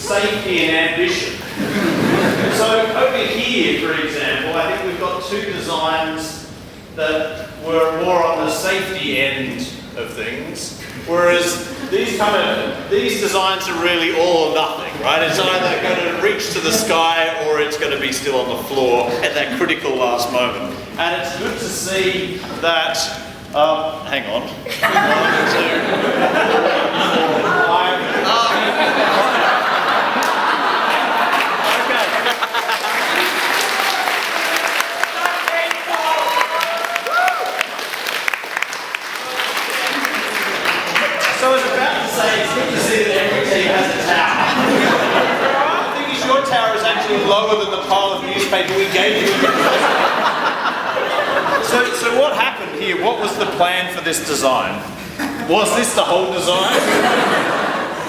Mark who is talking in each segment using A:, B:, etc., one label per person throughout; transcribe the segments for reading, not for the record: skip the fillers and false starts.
A: safety and ambition. So over here, for example, I think we've got two designs that were more on the safety end of things, whereas these designs are really all or nothing, right? It's either going to reach to the sky or it's going to be still on the floor at that critical last moment. And it's good to see that, hang on. 1, 2, 3, 4, 5. So I was about to say, it's good to see that every team has a tower. The thing is, your tower is actually lower than the pile of newspaper we gave you. So what happened here? What was the plan for this design? Was this the whole design?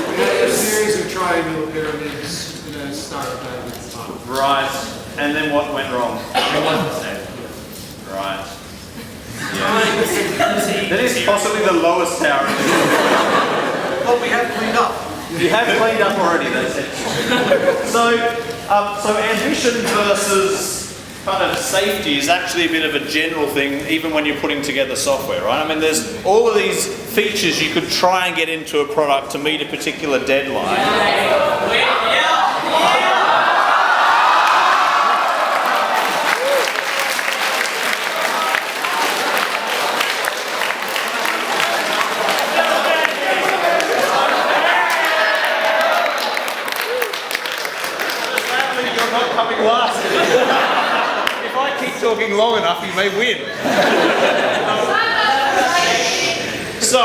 B: We had a series of triangular pyramids in a start at the top.
A: Right. And then what went wrong? Right. Yeah. That is possibly the lowest tower in the world.
B: Well, we have cleaned up.
A: You have cleaned up already, that's it. So ambition versus kind of safety is actually a bit of a general thing, even when you're putting together software, right? I mean, there's all of these features you could try and get into a product to meet a particular deadline. Coming last. If I keep talking long enough, you may win. So,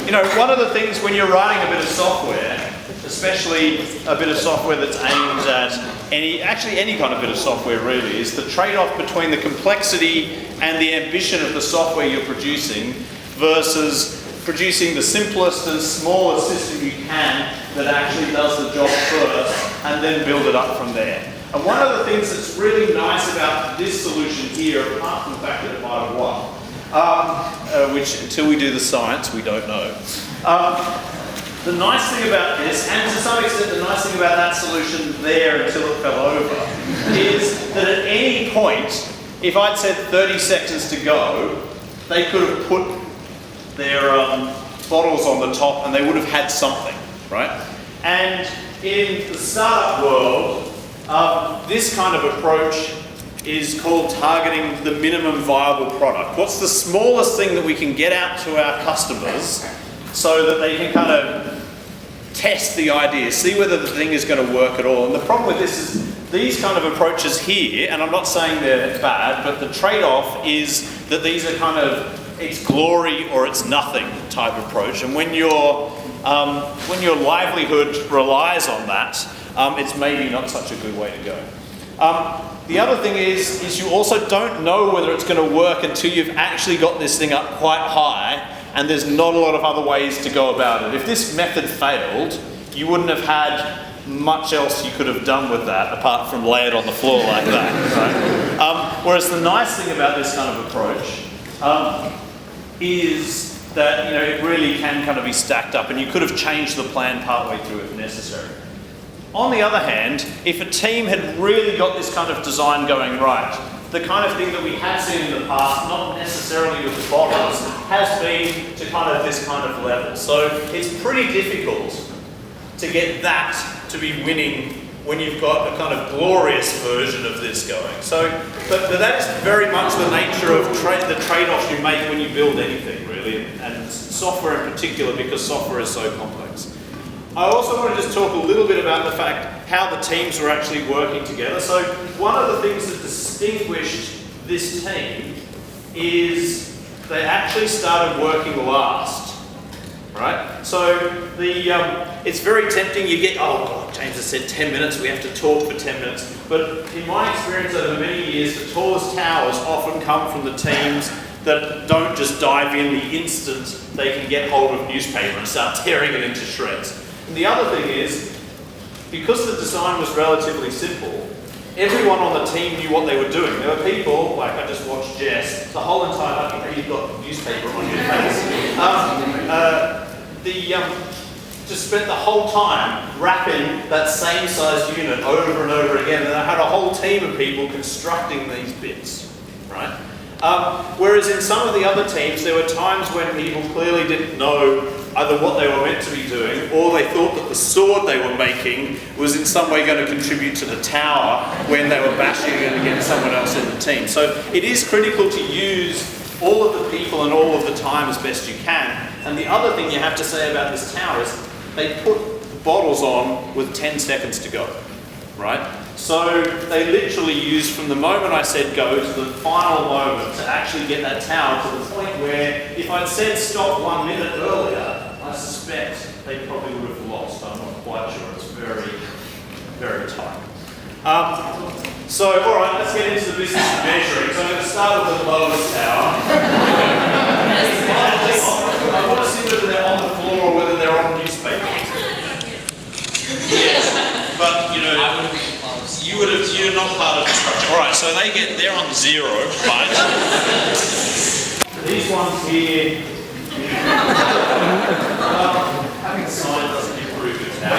A: you know, one of the things when you're writing a bit of software, especially a bit of software that's aimed at any kind of bit of software really, is the trade-off between the complexity and the ambition of the software you're producing versus producing the simplest and smallest system you can that actually does the job first and then build it up from there. And one of the things that's really nice about this solution here, apart from the fact that it might have won, which until we do the science, we don't know. The nice thing about this, and to some extent the nice thing about that solution there until it fell over, is that at any point, if I'd said 30 seconds to go, they could have put their bottles on the top and they would have had something, right? And in the startup world, this kind of approach is called targeting the minimum viable product. What's the smallest thing that we can get out to our customers so that they can kind of test the idea, see whether the thing is going to work at all. And the problem with this is these kind of approaches here, and I'm not saying they're bad, but the trade-off is that these are kind of it's glory or it's nothing type approach. And when your livelihood relies on that, it's maybe not such a good way to go. The other thing is you also don't know whether it's going to work until you've actually got this thing up quite high and there's not a lot of other ways to go about it. If this method failed, you wouldn't have had much else you could have done with that apart from lay it on the floor like that, right? Whereas the nice thing about this kind of approach is that it really can kind of be stacked up and you could have changed the plan partway through if necessary. On the other hand, if a team had really got this kind of design going right, the kind of thing that we have seen in the past, not necessarily with the bottles, has been to kind of this kind of level. So it's pretty difficult to get that to be winning when you've got a kind of glorious version of this going. So, but that is very much the nature of the trade-offs you make when you build anything, really, and software in particular, because software is so complex. I also want to just talk a little bit about the fact how the teams were actually working together. So one of the things that distinguished this team is they actually started working last, right? So it's very tempting, you get, oh God, James has said 10 minutes, we have to talk for 10 minutes. But in my experience over many years, the tallest towers often come from the teams that don't just dive in the instant they can get hold of newspaper and start tearing it into shreds. And the other thing is, because the design was relatively simple, everyone on the team knew what they were doing. There were people, like I just watched Jess, the whole entire, you've got newspaper on your face. just spent the whole time wrapping that same size unit over and over again, and I had a whole team of people constructing these bits, right? Whereas in some of the other teams, there were times when people clearly didn't know either what they were meant to be doing, or they thought that the sword they were making was in some way going to contribute to the tower when they were bashing it against someone else in the team. So it is critical to use all of the people and all of the time as best you can. And the other thing you have to say about this tower is they put bottles on with 10 seconds to go, right? So they literally used from the moment I said go to the final moment to actually get that tower to the point where if I'd said stop 1 minute earlier, I suspect they probably would have lost. I'm not quite sure. It's very, very tight. So, all right, let's get into the business of measuring. So I'm going to start with the lowest tower. I want to see whether they're on the floor or whether they're on newspaper. Yes, but you know, you're not part of the structure. All right, so they're on 0, right? These ones here. Having a sign doesn't improve it now.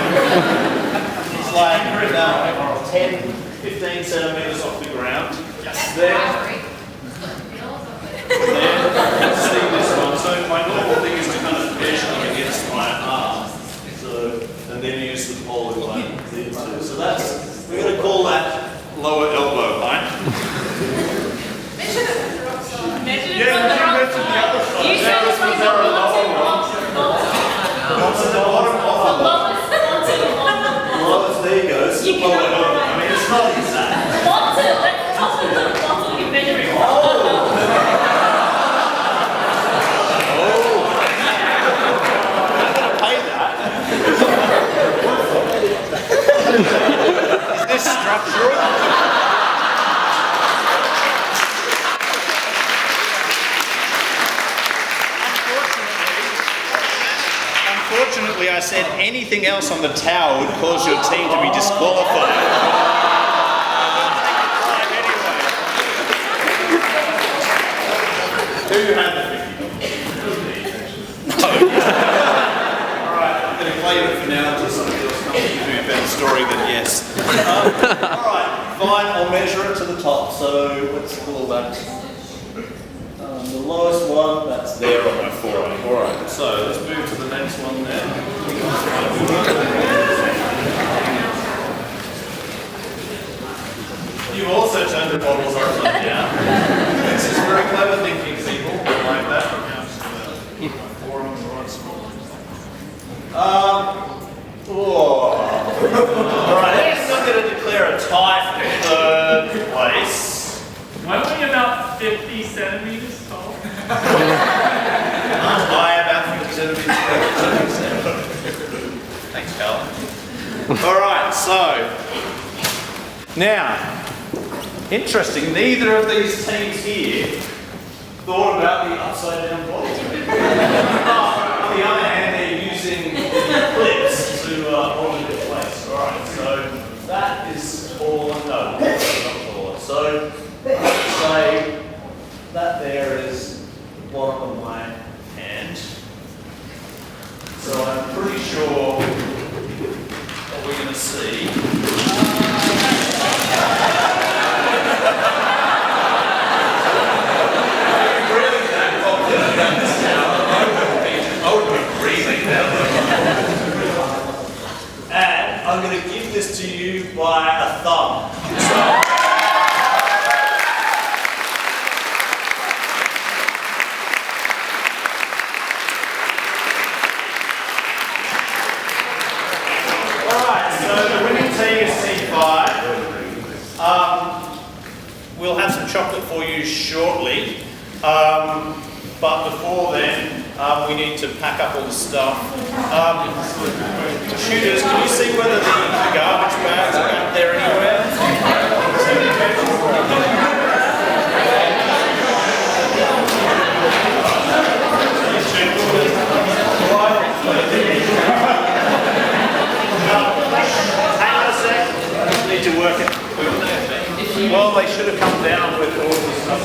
A: It's like about 10, 15 centimetres off the ground. There. Let's see this one. So my normal thing is to kind of measure them against my arm. So, and then use the polygon. So that's, we're going to call that lower elbow height.
C: Measure it from the wrong side. Measure it
A: Yeah,
C: from the wrong
A: from the other
C: side.
A: side.
C: You said it's from the bottom.
A: What's at the bottom of the
C: Lowest,
A: lowest? There you go. It's the lower elbow. I mean, it's not exact.
C: bottom. That's the top of the bottle you're measuring from.
A: Is this structural? Unfortunately, I said anything else on the tower would cause your team to be disqualified. Who had the 50? Alright, I'm going to play it for now until somebody else comes and gives me a better story than yes. Alright, fine, I'll measure it to the top. So let's call that the lowest one, that's there on my forearm. Alright, so let's move to the next one there. You also turned the bottles upside down. This is very clever thinking, people. I like that. Forearm, right small. Alright, I'm going to declare a tie for third place.
D: Why were you about 50 centimeters tall?
A: Aren't I about 50 centimeters? Thanks, Carl. Alright, so now, interesting, neither of these teams here thought about the upside down bottle. On the other hand, they're using the clips to hold it in place. Alright, so that is all no, not all. So let's say that there is the bottom of my hand. So I'm pretty sure what we're going to see. And I'm going to give this to you by a thumb. Alright, so the winning team is T5. We'll have some chocolate for you shortly. But before then, we need to pack up all the stuff. Shooters, can you see whether the garbage bags are out there anywhere? Hang on a sec. Need to work it. Well, they should have come down with all the stuff.